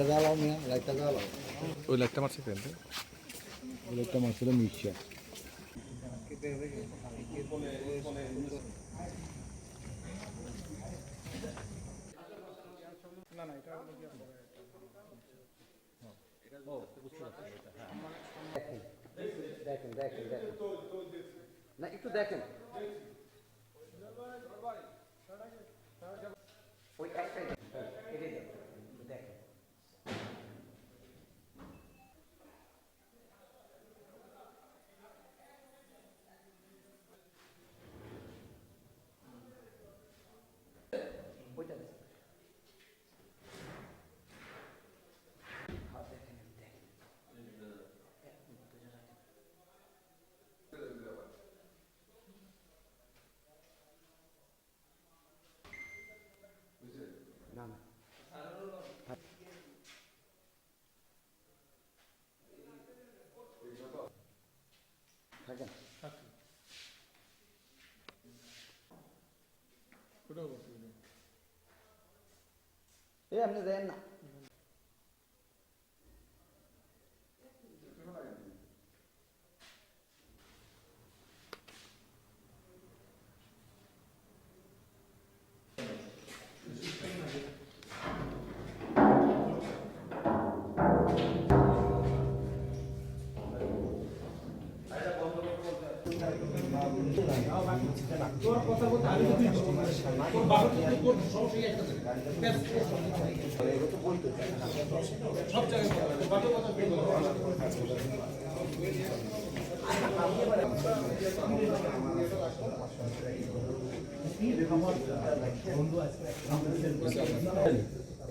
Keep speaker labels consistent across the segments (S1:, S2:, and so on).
S1: লাইটটা জ্বালাও মিয়া, লাইটটা জ্বালাও।
S2: ওই লাইটটা মারছে কেন?
S1: ওই লাইটটা মারছিল মিশা।
S3: দেখেন দেখেন দেখেন না একটু দেখেন ওই একটাই এটাই দেখেন ওইটা না না থাকেন এই আপনি দেন না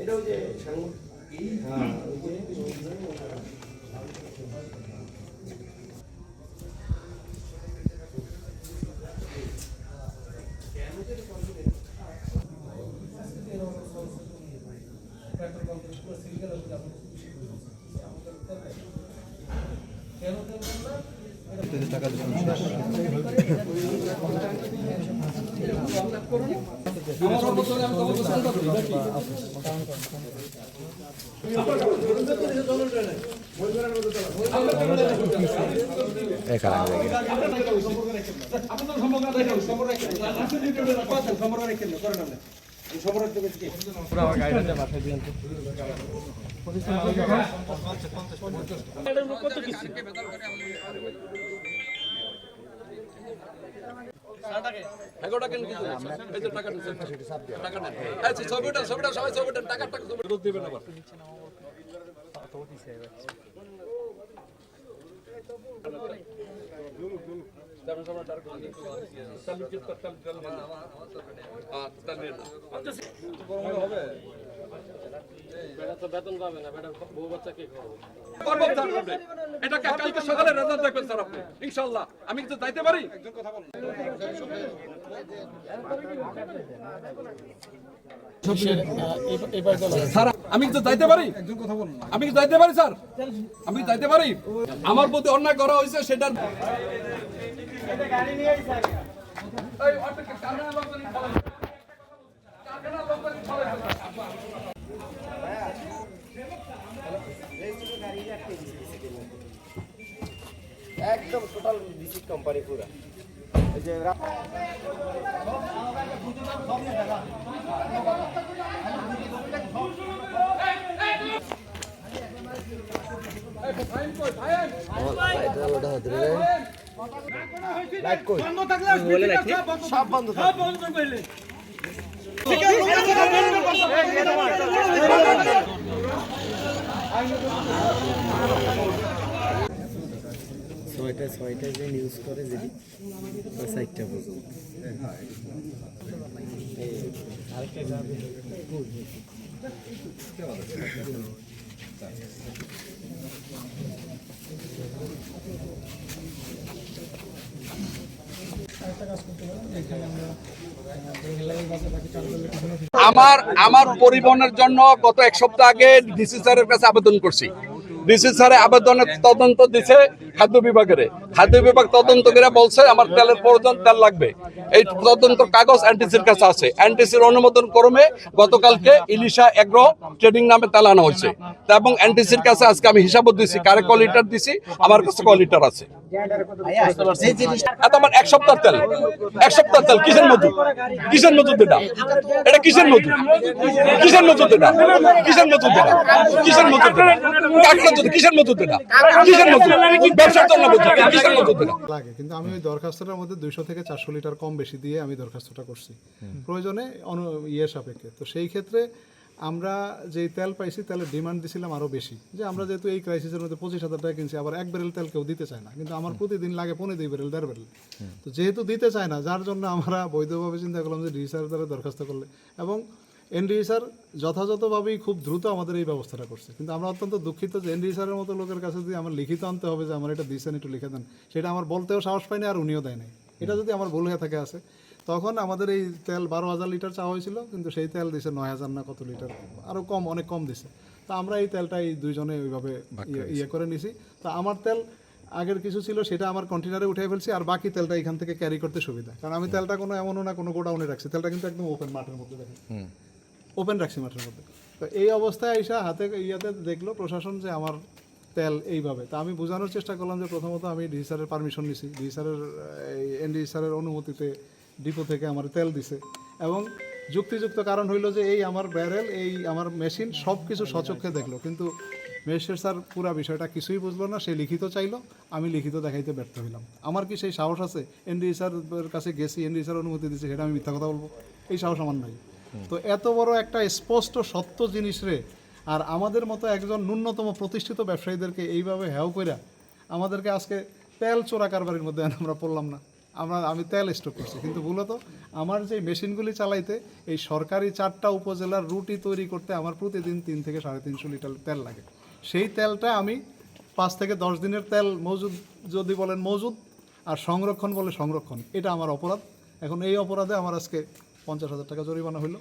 S3: এটা ওই যে বেতন পাবে না বেটা বউ বাচ্চা কে খাওয়াবে এটা কালকে সকালে রেজাল্ট দেখবেন স্যার আপনি ইনশাআল্লাহ আমি কি যাইতে পারি একজন কথা বলুন স্যার আমি কি যাইতে পারি একজন কথা বলুন আমি কি যাইতে পারি স্যার আমি কি যাইতে পারি আমার প্রতি অন্যায় করা হয়েছে সেটা গাড়ি নিয়ে আইছে এই অটো কারখানা লোকজন ফলো কারখানা লোকজন ফলো একদম টোটাল ভিজিট কোম্পানি পুরো এই যে লাইট কই বন্ধ থাকলে সব বন্ধ সব বন্ধ কইলে ঠিক আছে ছয়টা যে নিউজ করে যদি সাইটটা বুঝুন আরেকটা যাবে আমার পরিবহনের জন্য গত এক সপ্তাহ আগে ডিসি স্যারের কাছে আবেদন করছি। ডিসি স্যারে আবেদনের তদন্ত দিছে, খাদ্য বিভাগ তদন্ত করে বলছে আমার তেলের প্রয়োজন, তেল লাগবে। এই তদন্ত কাগজ এনটিসির কাছে আছে। এনটিসির অনুমোদন ক্রমে গতকালকে ইলিশা এগ্রো ট্রেডিং নামে তেল আনা হয়েছে, এবং এনটিসির কাছে আজকে আমি হিসাবও দিছি, কারে ক লিটার দিছি, আমার কাছে ক লিটার আছে। এটা আমার এক সপ্তাহ তেল কিসের মজুদ এটা কিসের মজুদ এটা ব্যবসার জন্য কিসের মজুদ এটা
S2: লাগে। কিন্তু আমি ওই দরখাস্তটার মধ্যে 200 থেকে 400 লিটার কম বেশি দিয়ে আমি দরখাস্তটা করছি প্রয়োজনে সাপেক্ষে। তো সেই ক্ষেত্রে আমরা যে তেল পাইছি, তেলের ডিমান্ড দিছিলাম আরও বেশি, যে আমরা যেহেতু এই ক্রাইসিসের মধ্যে 25,000 টাকা কিনছি, আবার 1 ব্যারেল তেল কেউ দিতে চায় না, কিন্তু আমার প্রতিদিন লাগে 2.5 ব্যারেল 1.5 ব্যারেল। তো যেহেতু দিতে চায় না, যার জন্য আমরা বৈধভাবে চিন্তা করলাম যে ডিএসআর দ্বারা দরখাস্ত করলে, এবং এনডিএসআর যথাযথভাবেই খুব দ্রুত আমাদের এই ব্যবস্থাটা করছে। কিন্তু আমরা অত্যন্ত দুঃখিত যে এনডিএসআরের মতো লোকের কাছে যদি আমার লিখিত আনতে হবে যে আমার এটা দিয়েছেন, একটু লিখে দেন, সেটা আমার বলতেও সাহস পাইনি, আর উনিও দেয় নাই। এটা যদি আমার ভুল হয়ে থাকে আছে, তখন আমাদের এই তেল 12,000 লিটার চাওয়া হয়েছিল, কিন্তু সেই তেল দিছে 9,000 না কত লিটার, আরও কম, অনেক কম দিছে। তো আমরা এই তেলটা এই দুইজনে ওইভাবে ইয়ে করে নিছি। তো আমার তেল আগের কিছু ছিল সেটা আমার কন্টেনারে উঠে ফেলছি, আর বাকি তেলটা এখান থেকে ক্যারি করতে সুবিধা, কারণ আমি তেলটা কোনো এমনও না কোনো গোডাউনে রাখছি, তেলটা কিন্তু একদম ওপেন মাঠের মধ্যে দেখেন, ওপেন রাখছি মাঠের মধ্যে। তো এই অবস্থায় এসে হাতে ইয়াতে দেখলো প্রশাসন যে আমার তেল এইভাবে। তা আমি বোঝানোর চেষ্টা করলাম যে প্রথমত আমি ডিএসআরের পারমিশন নিছি, ডিএসআরের এনডিএসআরের অনুমতিতে ডিপো থেকে আমার তেল দিছে, এবং যুক্তিযুক্ত কারণ হইল যে এই আমার ব্যারেল, এই আমার মেশিন সব কিছু সচক্ষে দেখলো, কিন্তু ম্যাজিস্ট্রেট স্যার পুরো বিষয়টা কিছুই বুঝলো না। সে লিখিত চাইলো, আমি লিখিত দেখাইতে ব্যর্থ হইলাম। আমার কি সেই সাহস আছে? এনডিএসআরের কাছে গেছি, এনডিএসআর অনুমতি দিচ্ছে, সেটা আমি মিথ্যা কথা বলবো? এই সাহস আমার নাই। তো এত বড় একটা স্পষ্ট সত্য জিনিস রে, আর আমাদের মতো একজন ন্যূনতম প্রতিষ্ঠিত ব্যবসায়ীদেরকে এইভাবে হেও কইরা আমাদেরকে আজকে তেল চোরা কারবারির মধ্যে আমরা পড়লাম না। আমি তেল স্টক করছি, কিন্তু মূলত আমার যে মেশিনগুলি চালাইতে এই সরকারি 4টা উপজেলার রুটি তৈরি করতে আমার প্রতিদিন 3 থেকে 350 লিটার তেল লাগে। সেই তেলটা আমি 5 থেকে 10 দিনের তেল মজুদ যদি বলেন মজুদ, আর সংরক্ষণ বলে সংরক্ষণ, এটা আমার অপরাধ। এখন এই অপরাধে আমার আজকে 50,000 টাকা জরিমানা হইলো।